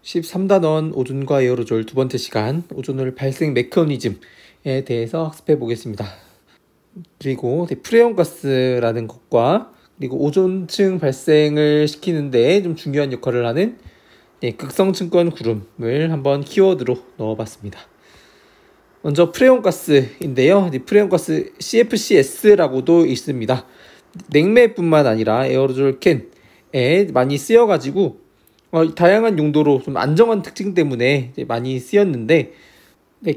13단원 오존과 에어로졸 두 번째 시간 오존홀 발생 메커니즘에 대해서 학습해 보겠습니다. 그리고 프레온 가스라는 것과 그리고 오존층 발생을 시키는데 좀 중요한 역할을 하는 극성층권 구름을 한번 키워드로 넣어봤습니다. 먼저 프레온 가스인데요. 프레온 가스 CFCS라고도 있습니다. 냉매뿐만 아니라 에어로졸 캔에 많이 쓰여가지고 다양한 용도로 좀 안정한 특징 때문에 많이 쓰였는데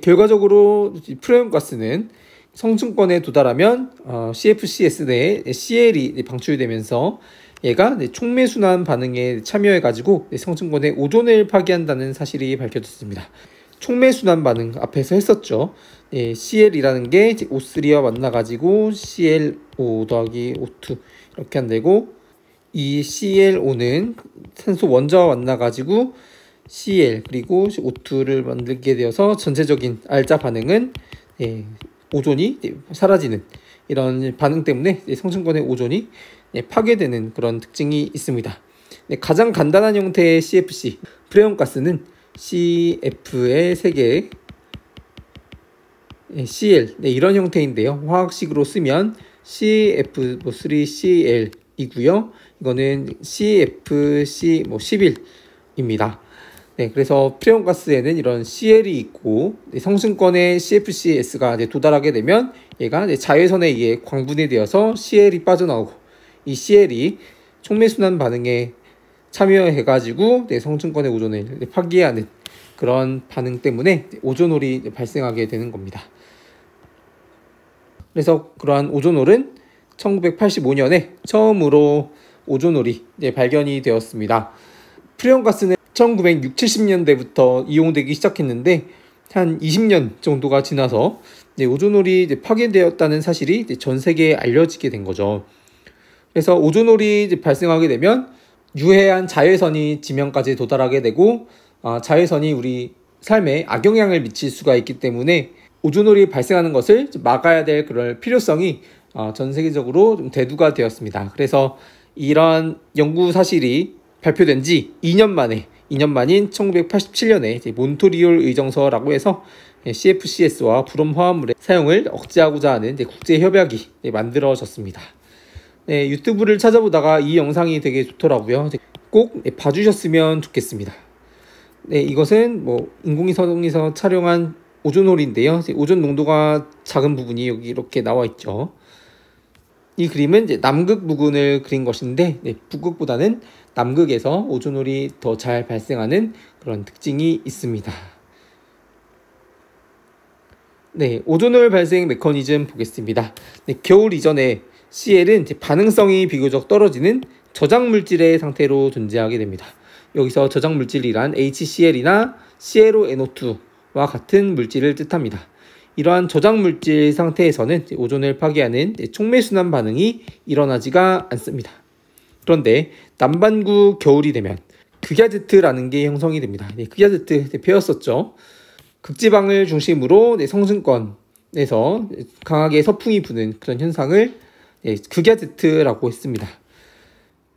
결과적으로 프레온 가스는 성층권에 도달하면 CFCS 내에 CL이 방출되면서 얘가 촉매순환 반응에 참여해가지고 성층권의 오존을 파괴한다는 사실이 밝혀졌습니다. 촉매순환 반응 앞에서 했었죠. CL이라는 게 O3와 만나가지고 ClO 더하기 O2 이렇게 한다고, 이 ClO는 산소 원자와 만나가지고 Cl 그리고 O2를 만들게 되어서 전체적인 알자 반응은 오존이 사라지는 이런 반응 때문에 성층권의 오존이 파괴되는 그런 특징이 있습니다. 가장 간단한 형태의 CFC 프레온 가스는 CF의 3개 Cl 이런 형태인데요. 화학식으로 쓰면 CF3Cl 이고요. 이거는 CFC11입니다. 그래서 프레온 가스에는 이런 CL이 있고 성층권에 CFCS가 도달하게 되면 얘가 자외선에 의해 광분해되어서 CL이 빠져나오고, 이 CL이 촉매순환 반응에 참여해가지고 성층권의 오존을 파괴하는 그런 반응 때문에 오존홀이 발생하게 되는 겁니다. 그래서 그러한 오존홀은 1985년에 처음으로 오존홀이 발견이 되었습니다. 프레온 가스는 1960, 70년대부터 이용되기 시작했는데 한 20년 정도가 지나서 오존홀이 파괴되었다는 사실이 전 세계에 알려지게 된 거죠. 그래서 오존홀이 발생하게 되면 유해한 자외선이 지면까지 도달하게 되고, 자외선이 우리 삶에 악영향을 미칠 수가 있기 때문에 오존홀이 발생하는 것을 막아야 될 그런 필요성이 전 세계적으로 좀 대두가 되었습니다. 그래서 이런 연구 사실이 발표된 지 2년 만인 1987년에 몬트리올 의정서라고 해서 CFCS와 불온 화합물의 사용을 억제하고자 하는 국제 협약이 만들어졌습니다. 유튜브를 찾아보다가 이 영상이 되게 좋더라고요. 꼭 봐주셨으면 좋겠습니다. 이것은 인공위성에서 촬영한 오존홀인데요. 오존 농도가 작은 부분이 여기 이렇게 나와 있죠. 이 그림은 남극 부근을 그린 것인데 북극보다는 남극에서 오존홀이 더 잘 발생하는 그런 특징이 있습니다. 오존홀 발생 메커니즘 보겠습니다. 겨울 이전에 CL은 반응성이 비교적 떨어지는 저장물질의 상태로 존재하게 됩니다. 여기서 저장물질이란 HCl이나 ClONO2와 같은 물질을 뜻합니다. 이러한 저장물질 상태에서는 오존을 파괴하는 촉매순환 반응이 일어나지가 않습니다. 그런데 남반구 겨울이 되면 극야제트라는 게 형성이 됩니다. 극야제트 배웠었죠. 극지방을 중심으로 성층권에서 강하게 서풍이 부는 그런 현상을 극야제트라고 했습니다.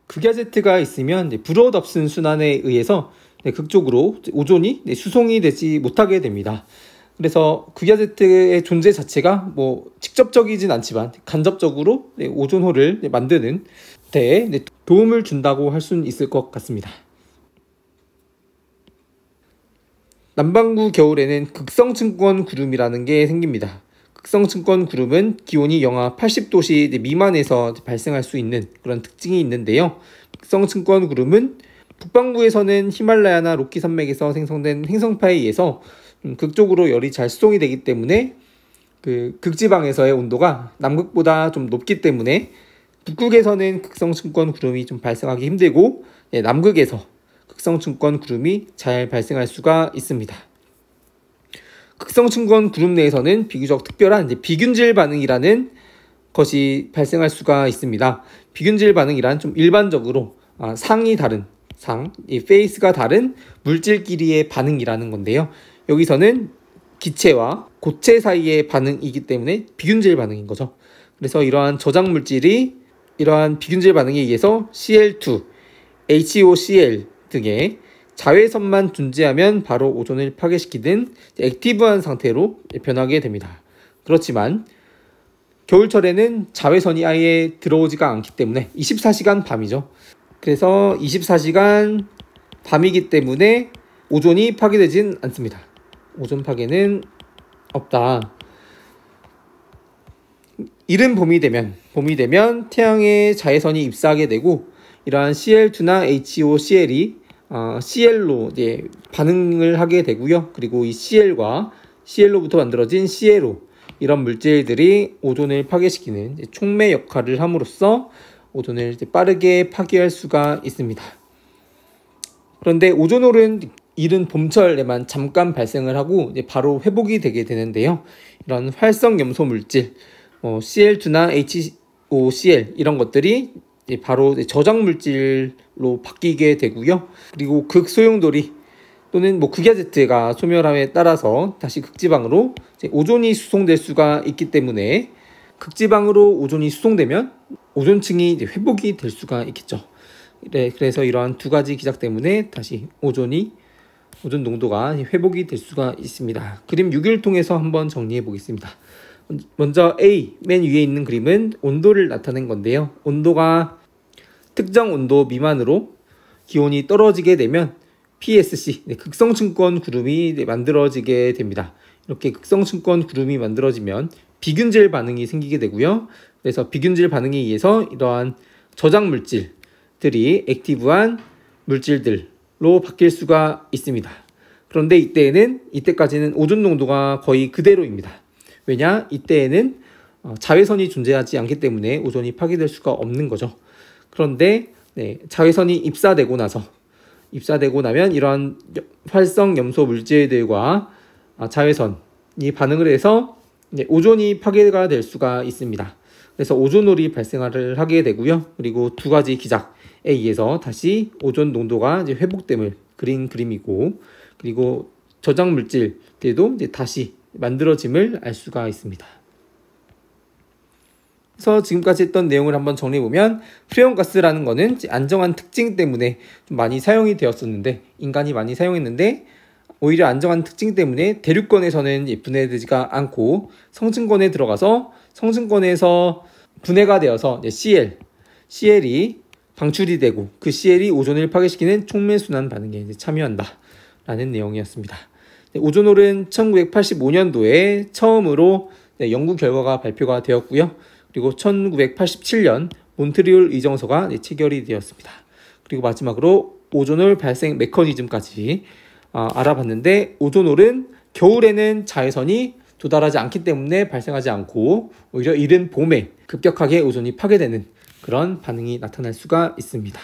극야제트가 있으면 브로드업슨 순환에 의해서 극적으로 오존이 수송이 되지 못하게 됩니다. 그래서 극야제트의 존재 자체가 직접적이진 않지만 간접적으로 오존홀을 만드는 데 도움을 준다고 할 수는 있을 것 같습니다. 남반구 겨울에는 극성층권 구름이라는 게 생깁니다. 극성층권 구름은 기온이 영하 80도씨 미만에서 발생할 수 있는 그런 특징이 있는데요. 극성층권 구름은 북반구에서는 히말라야나 로키 산맥에서 생성된 행성파에 의해서 극적으로 열이 잘 수송이 되기 때문에 극지방에서의 온도가 남극보다 좀 높기 때문에 북극에서는 극성층권 구름이 좀 발생하기 힘들고, 남극에서 극성층권 구름이 잘 발생할 수가 있습니다. 극성층권 구름 내에서는 비교적 특별한 비균질 반응이라는 것이 발생할 수가 있습니다. 비균질 반응이란 좀 일반적으로 상이 다른 이 페이스가 다른 물질끼리의 반응이라는 건데요. 여기서는 기체와 고체 사이의 반응이기 때문에 비균질 반응인 거죠. 그래서 이러한 저장 물질이 이러한 비균질 반응에 의해서 Cl2, HOCl 등의 자외선만 존재하면 바로 오존을 파괴시키는 액티브한 상태로 변하게 됩니다. 그렇지만 겨울철에는 자외선이 아예 들어오지가 않기 때문에 24시간 밤이죠. 그래서 24시간 밤이기 때문에 오존이 파괴되진 않습니다. 오존 파괴는 없다. 이른 봄이 되면 태양의 자외선이 입사하게 되고 이러한 Cl2나 HOCl이 CL로 이제 반응을 하게 되고요. 그리고 이 CL과 CL로부터 만들어진 CLO 이런 물질들이 오존을 파괴시키는 촉매 역할을 함으로써 오존을 빠르게 파괴할 수가 있습니다. 그런데 오존홀은 이른 봄철에만 잠깐 발생을 하고 이제 바로 회복이 되게 되는데요. 이런 활성 염소 물질, Cl2나 HOCl 이런 것들이 바로 저장 물질로 바뀌게 되고요. 그리고 극소용돌이 또는 극야제트가 소멸함에 따라서 다시 극지방으로 오존이 수송될 수가 있기 때문에 극지방으로 오존이 수송되면 오존층이 회복이 될 수가 있겠죠. 그래서 이러한 두 가지 기작 때문에 다시 오존 농도가 회복이 될 수가 있습니다. 그림 6을 통해서 한번 정리해 보겠습니다. 먼저 A, 맨 위에 있는 그림은 온도를 나타낸 건데요. 온도가 특정 온도 미만으로 기온이 떨어지게 되면 PSC, 극성층권 구름이 만들어지게 됩니다. 이렇게 극성층권 구름이 만들어지면 비균질 반응이 생기게 되고요. 그래서 비균질 반응에 의해서 이러한 저장 물질들이 액티브한 물질들로 바뀔 수가 있습니다. 그런데 이때까지는 오존 농도가 거의 그대로입니다. 왜냐? 이때에는 자외선이 존재하지 않기 때문에 오존이 파괴될 수가 없는 거죠. 그런데 자외선이 입사되고 나면 이러한 활성 염소 물질들과 자외선이 반응을 해서 오존이 파괴가 될 수가 있습니다. 그래서 오존홀이 발생을 하게 되고요. 그리고 두 가지 기작에 의해서 다시 오존 농도가 회복됨을 그린 그림이고, 그리고 저장 물질들도 다시 만들어짐을 알 수가 있습니다. 그래서 지금까지 했던 내용을 한번 정리해보면 프레온가스라는 거는 안정한 특징 때문에 좀 많이 사용이 되었었는데, 인간이 많이 사용했는데 오히려 안정한 특징 때문에 대륙권에서는 분해되지가 않고 성층권에 들어가서 성층권에서 분해가 되어서 CL이 방출이 되고 그 CL이 오존을 파괴시키는 촉매순환 반응에 참여한다 라는 내용이었습니다. 오존홀은 1985년도에 처음으로 연구 결과가 발표가 되었고요. 그리고 1987년 몬트리올 의정서가 체결이 되었습니다. 그리고 마지막으로 오존홀 발생 메커니즘까지 알아봤는데, 오존홀은 겨울에는 자외선이 도달하지 않기 때문에 발생하지 않고 오히려 이른 봄에 급격하게 오존이 파괴되는 그런 반응이 나타날 수가 있습니다.